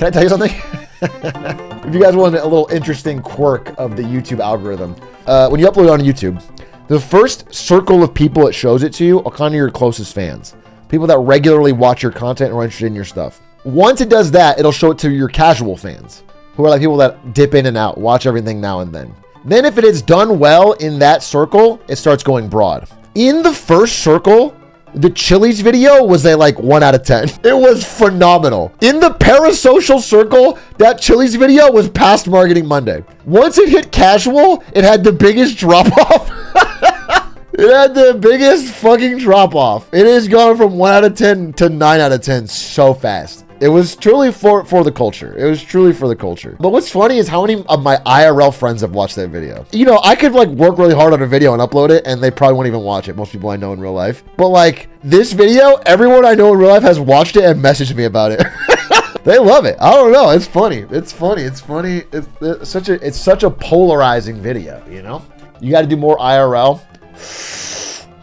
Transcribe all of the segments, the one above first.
Can I tell you something? If you guys want a little interesting quirk of the YouTube algorithm, when you upload on YouTube, the first circle of people it shows it to you are kind of your closest fans. People that regularly watch your content and are interested in your stuff. Once it does that, it'll show it to your casual fans, who are like people that dip in and out, watch everything now and then. Then if it is done well in that circle, it starts going broad. In the first circle, the Chili's video was a like 1 out of 10. It was phenomenal. In the parasocial circle, that Chili's video was past Marketing Monday. Once it hit casual, it had the biggest drop off. It had the biggest fucking drop off. It has gone from 1 out of 10 to 9 out of 10 so fast. It was truly for the culture. It was truly for the culture. But what's funny is how many of my IRL friends have watched that video. You know, I could like work really hard on a video and upload it and they probably won't even watch it. Most people I know in real life. But like this video, everyone I know in real life has watched it and messaged me about it. They love it. I don't know. It's funny. It's funny. It's funny. It's such a polarizing video, you know? You got to do more IRL.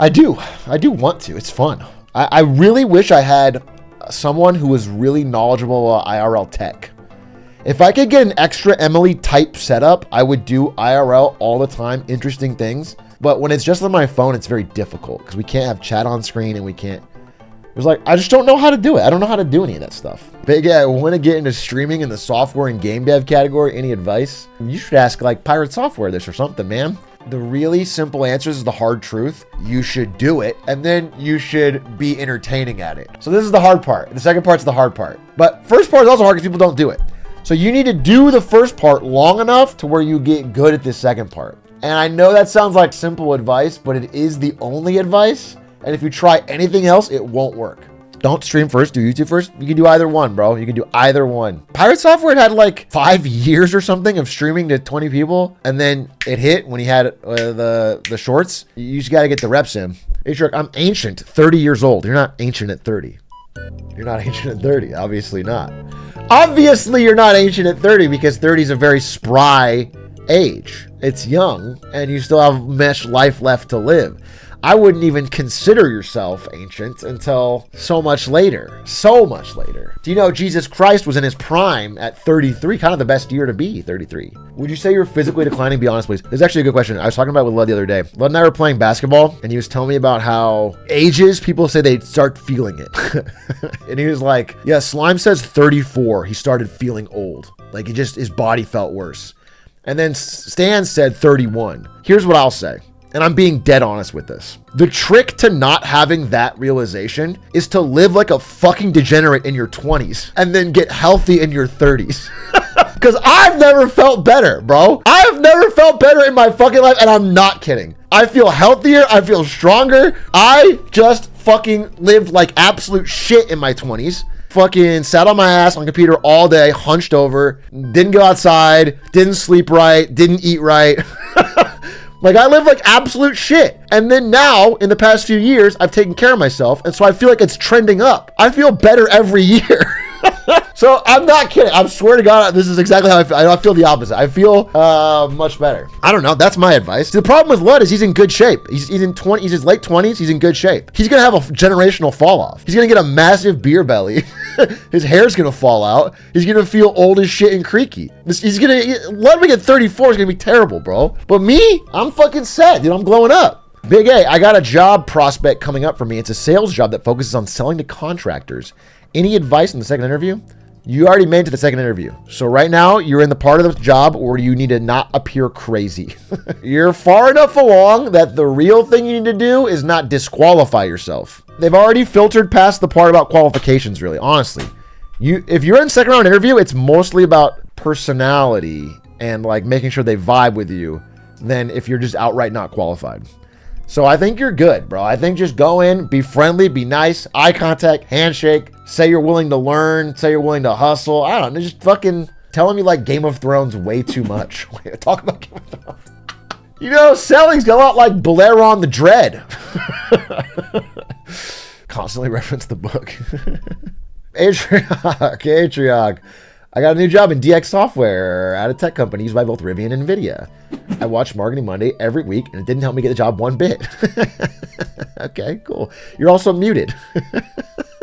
I do want to. It's fun. I really wish I had someone who was really knowledgeable about IRL tech. If I could get an extra Emily type setup, I would do IRL all the time, interesting things. But when it's just on my phone, it's very difficult because we can't have chat on screen and we can't. It was like, I just don't know how to do it. I don't know how to do any of that stuff. But yeah, I want to get into streaming in the software and game dev category. Any advice? You should ask like Pirate Software this or something, man. The really simple answer is the hard truth. You should do it, and then you should be entertaining at it. So this is the hard part. The second part's the hard part. But first part is also hard because people don't do it. So you need to do the first part long enough to where you get good at the second part. And I know that sounds like simple advice, but it is the only advice. And if you try anything else, it won't work. Don't stream first, do YouTube first. You can do either one, bro. You can do either one. Pirate Software had like 5 years or something of streaming to 20 people. And then it hit when he had the shorts. You just got to get the reps in. Hey, Shrek, I'm ancient, 30 years old. You're not ancient at 30. You're not ancient at 30. Obviously not. Obviously, you're not ancient at 30 because 30 is a very spry age. It's young and you still have much life left to live. I wouldn't even consider yourself ancient until so much later. So much later. Do you know Jesus Christ was in his prime at 33? Kind of the best year to be, 33. Would you say you're physically declining? Be honest, please. This is actually a good question. I was talking about it with Lud the other day. Lud and I were playing basketball, and he was telling me about how ages, people say they start feeling it. And he was like, yeah, Slime says 34. He started feeling old. Like, his body felt worse. And then Stan said 31. Here's what I'll say. And I'm being dead honest with this. The trick to not having that realization is to live like a fucking degenerate in your 20s and then get healthy in your 30s. Because I've never felt better, bro. I've never felt better in my fucking life, and I'm not kidding. I feel healthier. I feel stronger. I just fucking lived like absolute shit in my 20s. Fucking sat on my ass on the computer all day, hunched over, didn't go outside, didn't sleep right, didn't eat right. Like, I live like absolute shit. And then now, in the past few years, I've taken care of myself. And so I feel like it's trending up. I feel better every year. So I'm not kidding. I swear to God, this is exactly how I feel. I feel the opposite. I feel much better. I don't know. That's my advice. The problem with Lud is he's in good shape. He's in his late 20s. He's in good shape. He's going to have a generational fall off. He's going to get a massive beer belly. His hair's going to fall out. He's going to feel old as shit and creaky. Lud when he get 34 is going to be terrible, bro. But me, I'm fucking sad, dude. I'm glowing up. Big A, I got a job prospect coming up for me. It's a sales job that focuses on selling to contractors. Any advice in the second interview? You already made it to the second interview. So right now, you're in the part of the job where you need to not appear crazy. You're far enough along that the real thing you need to do is not disqualify yourself. They've already filtered past the part about qualifications, really, honestly. If you're in second round interview, it's mostly about personality and like making sure they vibe with you than if you're just outright not qualified. So I think you're good, bro. I think just go in, be friendly, be nice, eye contact, handshake, say you're willing to learn, say you're willing to hustle. I don't know, just fucking tell them you like Game of Thrones way too much. Talk about Game of Thrones. You know, selling's a lot like Baleron the Dread. Constantly reference the book. Atriarch. I got a new job in DX Software at a tech company used by both Rivian and NVIDIA. I watch Marketing Monday every week, and it didn't help me get the job one bit. Okay, cool. You're also muted.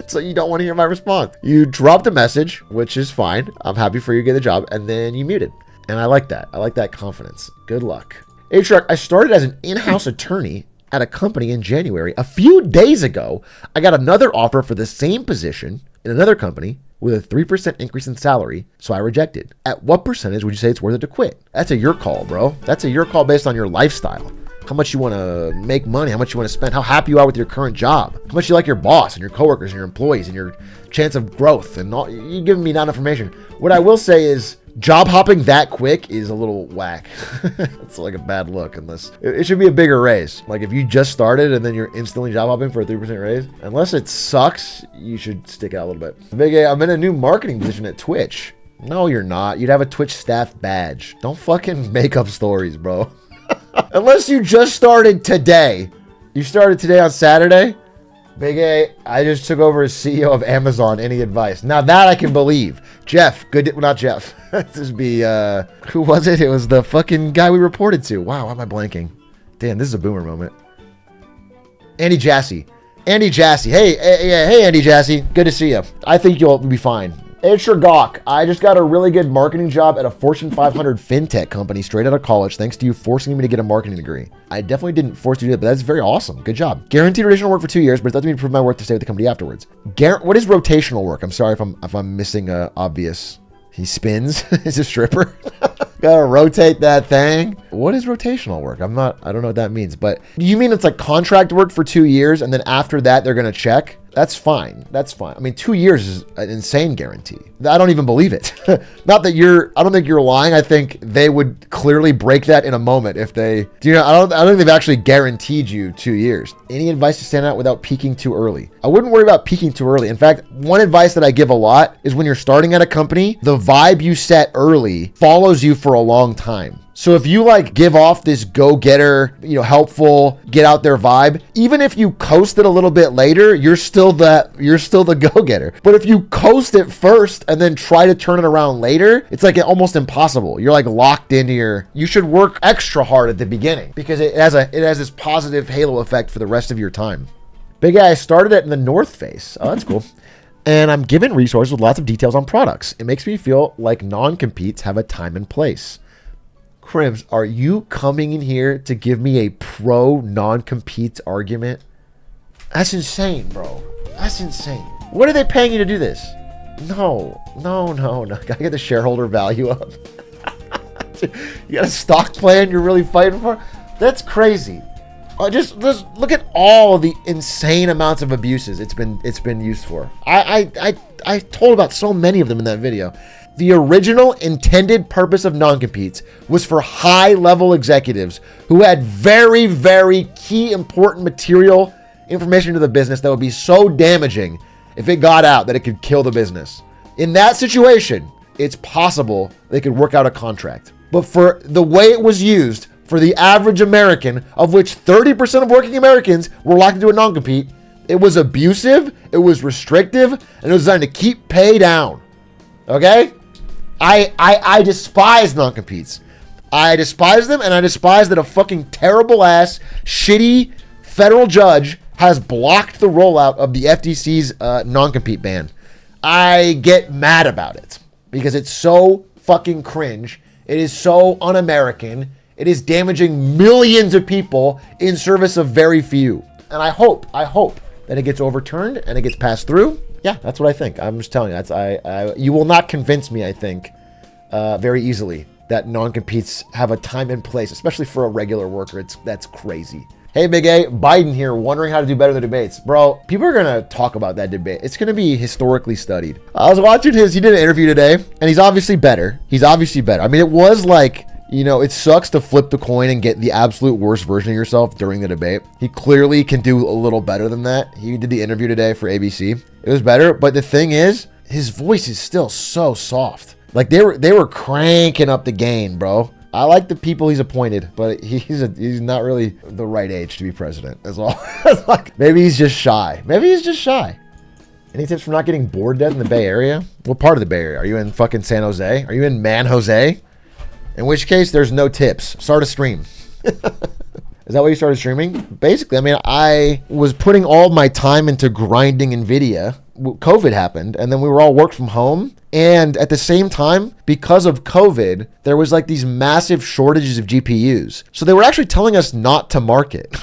So you don't want to hear my response. You dropped a message, which is fine. I'm happy for you to get the job. And then you muted. And I like that. I like that confidence. Good luck. H-Truck, I started as an in-house attorney at a company in January. A few days ago, I got another offer for the same position in another company with a 3% increase in salary, so I rejected. At what percentage would you say it's worth it to quit? That's a your call, bro. That's a your call based on your lifestyle. How much you want to make money, how much you want to spend, how happy you are with your current job, how much you like your boss and your coworkers and your employees and your chance of growth and all. You're giving me that information. What I will say is job hopping that quick is a little whack. It's like a bad look unless it should be a bigger raise. Like if you just started and then you're instantly job hopping for a 3% raise, unless it sucks, you should stick it out a little bit. Big A, I'm in a new marketing position at Twitch. No, you're not. You'd have a Twitch staff badge. Don't fucking make up stories, bro. Unless you just started today. You started today on Saturday? Big A, I just took over as CEO of Amazon. Any advice? Now that I can believe. Jeff, not Jeff. This would be, who was it? It was the fucking guy we reported to. Wow, why am I blanking? Damn, this is a boomer moment. Andy Jassy. Andy Jassy. Hey, Andy Jassy. Good to see you. I think you'll be fine. It's your gawk. I just got a really good marketing job at a Fortune 500 fintech company straight out of college thanks to you forcing me to get a marketing degree. I definitely didn't force you to do that, but that's very awesome. Good job. Guaranteed additional work for 2 years, but it doesn't mean to prove my worth to stay with the company afterwards. What is rotational work? I'm sorry if I'm missing a obvious. He spins. Is a stripper. Gotta rotate that thing. What is rotational work? I don't know what that means, but you mean it's like contract work for 2 years and then after that they're gonna check? That's fine. That's fine. I mean, 2 years is an insane guarantee. I don't even believe it. Not that I don't think you're lying. I think they would clearly break that in a moment if they, I don't think they've actually guaranteed you 2 years. Any advice to stand out without peaking too early? I wouldn't worry about peaking too early. In fact, one advice that I give a lot is when you're starting at a company, the vibe you set early follows you for a long time. So if you like give off this go-getter, helpful, get out there vibe, even if you coast it a little bit later, you're still the go-getter. But if you coast it first and then try to turn it around later, it's like almost impossible. You're like locked into you should work extra hard at the beginning because it has this positive halo effect for the rest of your time. Big guy, I started it in the North Face. Oh, that's cool. And I'm given resources with lots of details on products. It makes me feel like non-competes have a time and place. Crims, are you coming in here to give me a pro non-compete argument? That's insane, bro. That's insane. What are they paying you to do this? No. Gotta get the shareholder value up. You got a stock plan you're really fighting for? That's crazy. Just look at all the insane amounts of abuses it's been used for. I told about so many of them in that video. The original intended purpose of non-competes was for high-level executives who had very, very key important material information to the business that would be so damaging if it got out that it could kill the business. In that situation, it's possible they could work out a contract. But for the way it was used for the average American, of which 30% of working Americans were locked into a non-compete, it was abusive, it was restrictive, and it was designed to keep pay down. Okay? I despise non-competes. I despise them, and I despise that a fucking terrible ass, shitty federal judge has blocked the rollout of the FTC's non-compete ban. I get mad about it because it's so fucking cringe. It is so un-American. It is damaging millions of people in service of very few. And I hope that it gets overturned and it gets passed through. Yeah, that's what I think. I'm just telling you. You will not convince me, I think, very easily that non-competes have a time and place, especially for a regular worker. That's crazy. Hey, Big A, Biden here, wondering how to do better in the debates. Bro, people are going to talk about that debate. It's going to be historically studied. I was watching he did an interview today, and he's obviously better. I mean, it was like, it sucks to flip the coin and get the absolute worst version of yourself during the debate. He clearly can do a little better than that. He did the interview today for ABC. It was better, but the thing is, his voice is still so soft. Like they were cranking up the gain, bro. I like the people he's appointed, but he's not really the right age to be president. That's all. Maybe he's just shy. Any tips for not getting bored dead in the Bay Area? What part of the Bay Area? Are you in fucking San Jose? Are you in Man Jose? In which case, there's no tips. Start a stream. Is that why you started streaming? Basically, I mean, I was putting all my time into grinding NVIDIA COVID happened, and then we were all work from home. And at the same time, because of COVID, there was like these massive shortages of GPUs. So they were actually telling us not to market.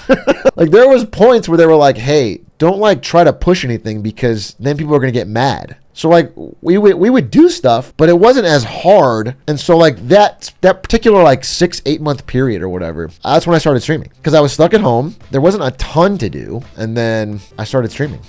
Like there was points where they were like, hey, don't like try to push anything because then people are going to get mad. So like we would do stuff, but it wasn't as hard. And so like that particular like 6-8 month period or whatever, that's when I started streaming because I was stuck at home. There wasn't a ton to do. And then I started streaming.